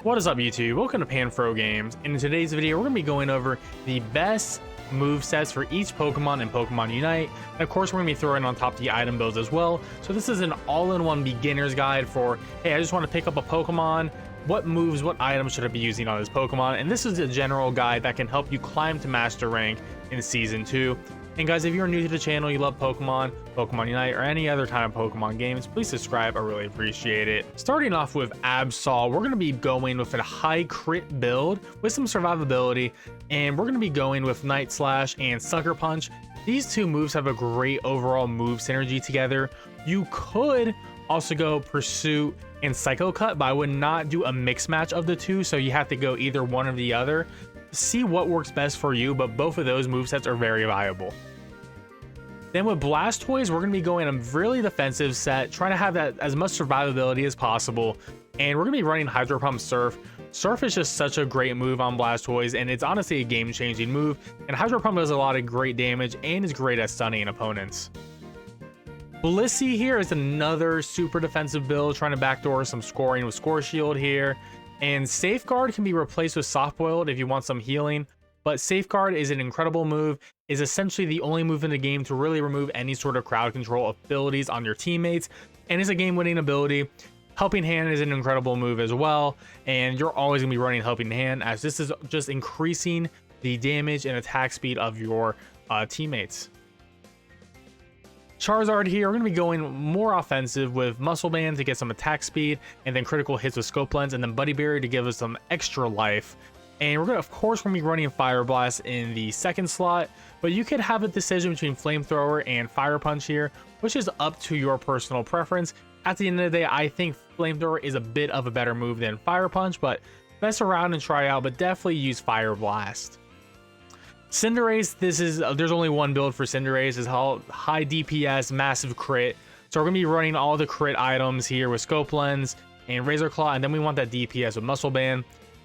What is up, YouTube? Welcome to Panfro Games. In today's video, we're going to be going over the best move sets for each Pokemon in Pokemon Unite. And of course, we're going to be throwing on top the item builds as well. So this is an all-in-one beginner's guide for, hey, I just want to pick up a Pokemon. What moves, what items should I be using on this Pokemon? And this is a general guide that can help you climb to Master Rank in Season 2. And guys, if you're new to the channel, you love Pokemon, Pokemon Unite, or any other kind of Pokemon games, please subscribe. I really appreciate it. Starting off with Absol, we're going to be going with a high crit build with some survivability, and we're going to be going with Night Slash and Sucker Punch. These two moves have a great overall move synergy together. You could also go Pursuit and Psycho Cut, but I would not do a mix match of the two, so you have to go either one or the other. See what works best for you, but both of those movesets are very viable. Then with Blastoise, we're going to be going a really defensive set, trying to have that as much survivability as possible, and we're going to be running Hydro Pump Surf. Surf is just such a great move on Blastoise, and it's honestly a game-changing move, and Hydro Pump does a lot of great damage and is great at stunning opponents. Blissey here is another super defensive build, trying to backdoor some scoring with Score Shield here. And Safeguard can be replaced with Soft Boiled if you want some healing, but Safeguard is an incredible move, is essentially the only move in the game to really remove any sort of crowd control abilities on your teammates, and is a game-winning ability. Helping Hand is an incredible move as well, and you're always going to be running Helping Hand, as this is just increasing the damage and attack speed of your teammates. Charizard here, we're going to be going more offensive with Muscle Band to get some attack speed, and then critical hits with Scope Lens, and then Buddy Berry to give us some extra life. And we're going to, of course, be running Fire Blast in the second slot, but you could have a decision between Flamethrower and Fire Punch here, which is up to your personal preference. At the end of the day, I think Flamethrower is a bit of a better move than Fire Punch, but mess around and try out, but definitely use Fire Blast. Cinderace, there's only one build for Cinderace, is high DPS, massive crit. So we're going to be running all the crit items here with Scope Lens and Razor Claw, and then we want that DPS with Muscle Band.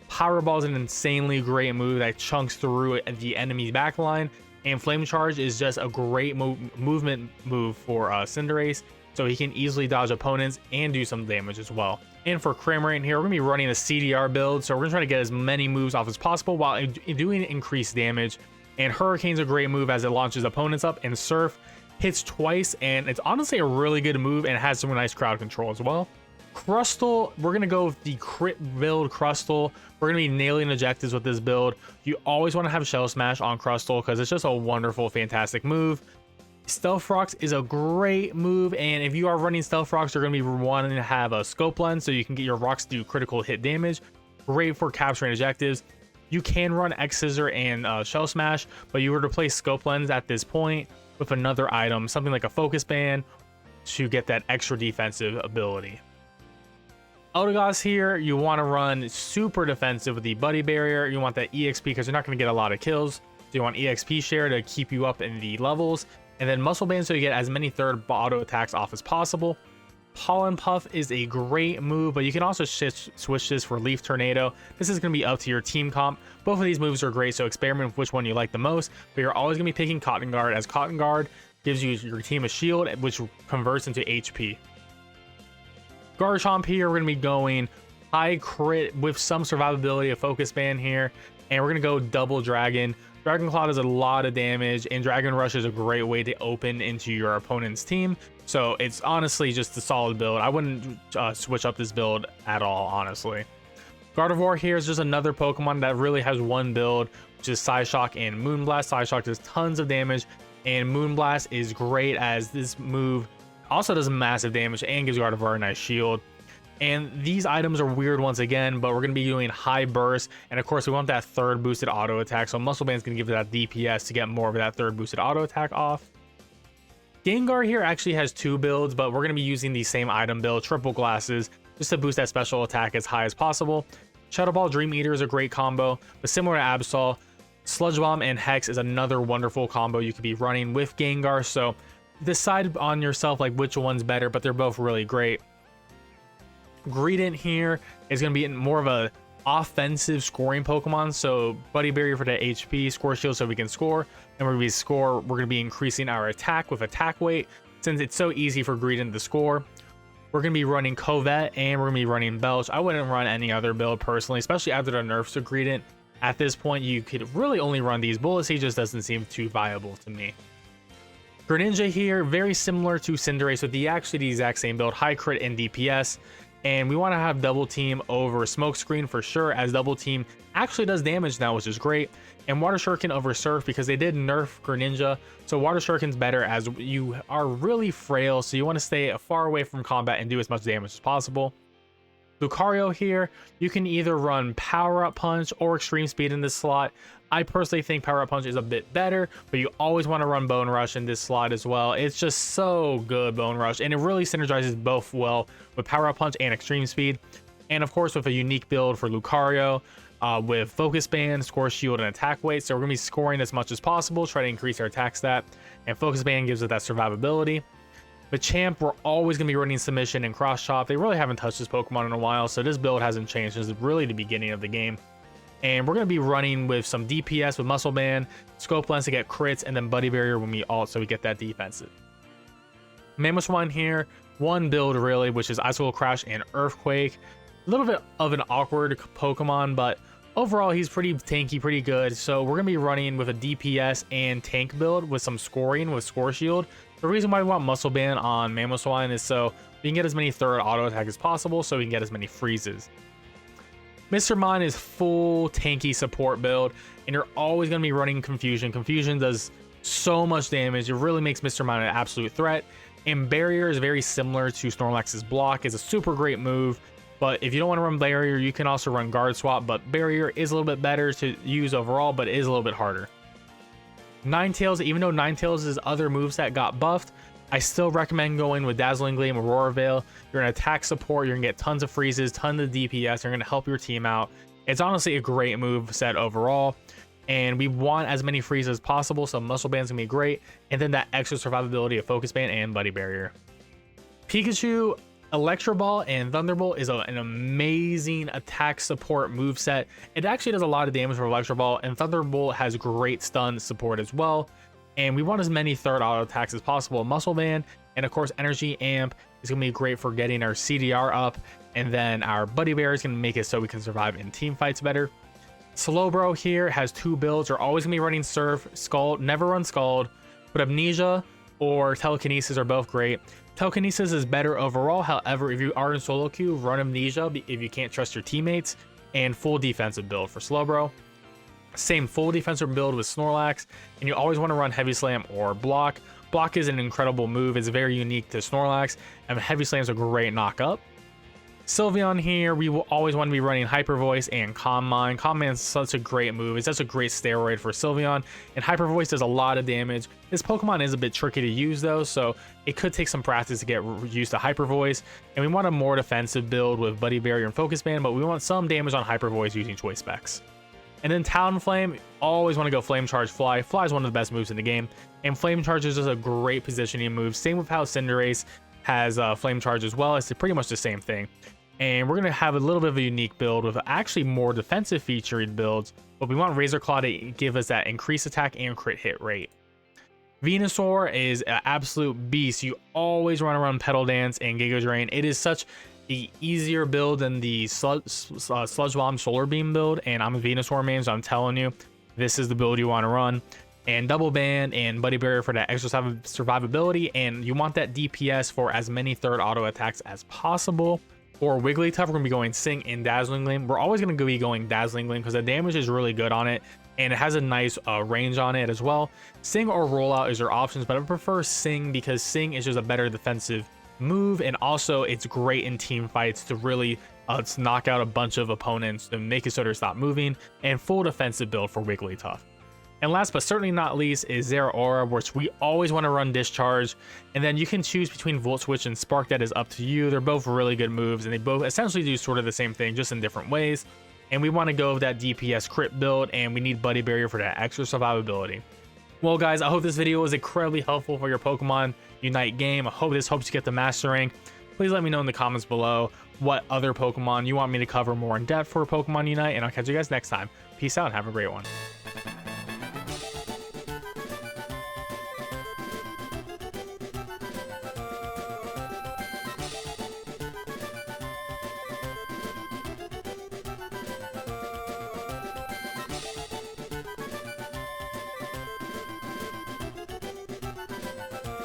Powerball is an insanely great move that chunks through the enemy's backline, and Flame Charge is just a great movement move for Cinderace, so he can easily dodge opponents and do some damage as well. And for Cramorant here, we're going to be running a CDR build, so we're going to try to get as many moves off as possible while doing increased damage. And Hurricane's a great move as it launches opponents up, and Surf hits twice, and it's honestly a really good move and has some nice crowd control as well. Crustal, we're going to go with the crit build Crustal. We're going to be nailing objectives with this build. You always want to have Shell Smash on Crustal because it's just a wonderful, fantastic move. Stealth Rocks is a great move, and if you are running Stealth Rocks, you're going to be wanting to have a Scope Lens so you can get your rocks to do critical hit damage. Great for capturing objectives. You can run X-Scissor and Shell Smash, but you would replace Scope Lens at this point with another item, something like a Focus Band, to get that extra defensive ability. Eldegoss here, you want to run super defensive with the Buddy Barrier. You want that EXP because you're not going to get a lot of kills. So you want EXP share to keep you up in the levels. And then Muscle Band so you get as many third auto attacks off as possible. Pollen Puff is a great move, but you can also switch this for Leaf Tornado. This is going to be up to your team comp. Both of these moves are great, so experiment with which one you like the most, but you're always going to be picking Cotton Guard, as Cotton Guard gives your team a shield, which converts into HP. Garchomp here, we're going to be going high crit with some survivability of Focus Band here, and we're going to go double Dragon. Dragon Claw does a lot of damage, and Dragon Rush is a great way to open into your opponent's team. So it's honestly just a solid build. I wouldn't switch up this build at all, honestly. Gardevoir here is just another Pokemon that really has one build, which is Psyshock and Moonblast. Psyshock does tons of damage, and Moonblast is great as this move also does massive damage and gives Gardevoir a nice shield. And these items are weird once again, but we're going to be doing high burst, and of course we want that third boosted auto attack, so Muscle Band's going to give it that DPS to get more of that third boosted auto attack off. Gengar here actually has two builds, but we're going to be using the same item build, Triple Glasses, just to boost that special attack as high as possible. Shadow Ball Dream Eater is a great combo, but similar to Absol, Sludge Bomb and Hex is another wonderful combo you could be running with Gengar, so decide on yourself like which one's better, but they're both really great. Greedent here is going to be more of a offensive scoring Pokemon, so Buddy Barrier for the HP, Score Shield so we can score, and we're going to be increasing our attack with attack weight since it's so easy for Greedent to score. we're going to be running Covet and we're going to be running Belch. I wouldn't run any other build personally, especially after the nerfs to Greedent. At this point, you could really only run these. Blissey just doesn't seem too viable to me. Greninja here, very similar to Cinderace with actually the exact same build, high crit and DPS. And we want to have double team over Smokescreen for sure, as double team actually does damage now, which is great. And Water Shuriken over Surf, because they did nerf Greninja, so Water Shuriken's better as you are really frail, so you want to stay far away from combat and do as much damage as possible. Lucario here, you can either run Power Up Punch or Extreme Speed in this slot. I personally think Power Up Punch is a bit better, but you always want to run Bone Rush in this slot as well. It's just so good, Bone Rush, and it really synergizes both well with Power Up Punch and Extreme Speed. And of course, with a unique build for Lucario, with Focus Band, Score Shield, and Attack Weight. So we're going to be scoring as much as possible, try to increase our attack stat, and Focus Band gives it that survivability. But Champ, we're always going to be running Submission and Cross Chop. They really haven't touched this Pokemon in a while, so this build hasn't changed since really the beginning of the game. And we're going to be running with some DPS with Muscle Band, Scope Lens to get crits, and then Buddy Barrier when we ult, so we get that defensive. Mamoswine here, one build really, which is Icicle Crash and Earthquake. A little bit of an awkward Pokemon, but overall he's pretty tanky, pretty good. So we're going to be running with a DPS and tank build with some scoring with Score Shield. The reason why we want Muscle Band on Mamoswine is so we can get as many third auto attack as possible, so we can get as many freezes. Mr. Mime is full tanky support build, and you're always going to be running Confusion. Confusion does so much damage. It really makes Mr. Mime an absolute threat. And Barrier is very similar to Snorlax's Block. It's a super great move, but if you don't want to run Barrier, you can also run Guard Swap, but Barrier is a little bit better to use overall, but it is a little bit harder. Ninetales, even though Ninetales' other moveset got buffed, I still recommend going with Dazzling Gleam, Aurora Veil. You're going to attack support, you're going to get tons of freezes, tons of DPS, you're going to help your team out. It's honestly a great move set overall, and we want as many freezes as possible, so Muscle Band's going to be great, and then that extra survivability of Focus Band and Buddy Barrier. Pikachu, Electro Ball and Thunderbolt is an amazing attack support moveset. It actually does a lot of damage for Electro Ball, and Thunderbolt has great stun support as well. And we want as many third auto attacks as possible. Muscle Band and of course Energy Amp is going to be great for getting our CDR up, and then our Buddy Bear is going to make it so we can survive in team fights better. Slowbro here has two builds. You're always going to be running Surf, Scald, never run Scald, but Amnesia or Telekinesis are both great. Telekinesis is better overall, however, if you are in solo queue, run Amnesia if you can't trust your teammates, and full defensive build for Slowbro. Same full defensive build with Snorlax, and you always want to run Heavy Slam or Block. Block is an incredible move, it's very unique to Snorlax, and Heavy Slam is a great knock up. Sylveon here, we will always want to be running Hyper Voice and Calm Mind. Calm Mind is such a great move. It's such a great steroid for Sylveon, and Hyper Voice does a lot of damage. This Pokemon is a bit tricky to use though, so it could take some practice to get used to Hyper Voice. And we want a more defensive build with Buddy Barrier and Focus Band, but we want some damage on Hyper Voice using Choice Specs. And then Talonflame, always want to go Flame Charge Fly. Fly is one of the best moves in the game, and Flame Charge is just a great positioning move. Same with how Cinderace has Flame Charge as well. It's pretty much the same thing. And we're going to have a little bit of a unique build with actually more defensive featured builds, but we want Razor Claw to give us that increased attack and crit hit rate. Venusaur is an absolute beast. You always want to run Petal Dance and Giga Drain. It is such the easier build than the Sludge Bomb Solar Beam build, and I'm a Venusaur main, so I'm telling you, this is the build you want to run. And Double Band and Buddy Barrier for that extra survivability, and you want that DPS for as many third auto attacks as possible. For Wigglytuff, we're going to be going Sing and Dazzling Gleam. We're always going to be going Dazzling Gleam because the damage is really good on it, and it has a nice range on it as well. Sing or Rollout is your options, but I prefer Sing because Sing is just a better defensive move, and also it's great in team fights to really knock out a bunch of opponents and make it so they stop moving, and full defensive build for Wigglytuff. And last but certainly not least is Zeraora, which we always want to run Discharge, and then you can choose between Volt Switch and Spark. That is up to you. They're both really good moves, and they both essentially do sort of the same thing, just in different ways. And we want to go with that DPS crit build, and we need Buddy Barrier for that extra survivability. Well guys, I hope this video was incredibly helpful for your Pokemon Unite game. I hope this helps you get the Master Rank. Please let me know in the comments below what other Pokemon you want me to cover more in depth for Pokemon Unite, and I'll catch you guys next time. Peace out and have a great one.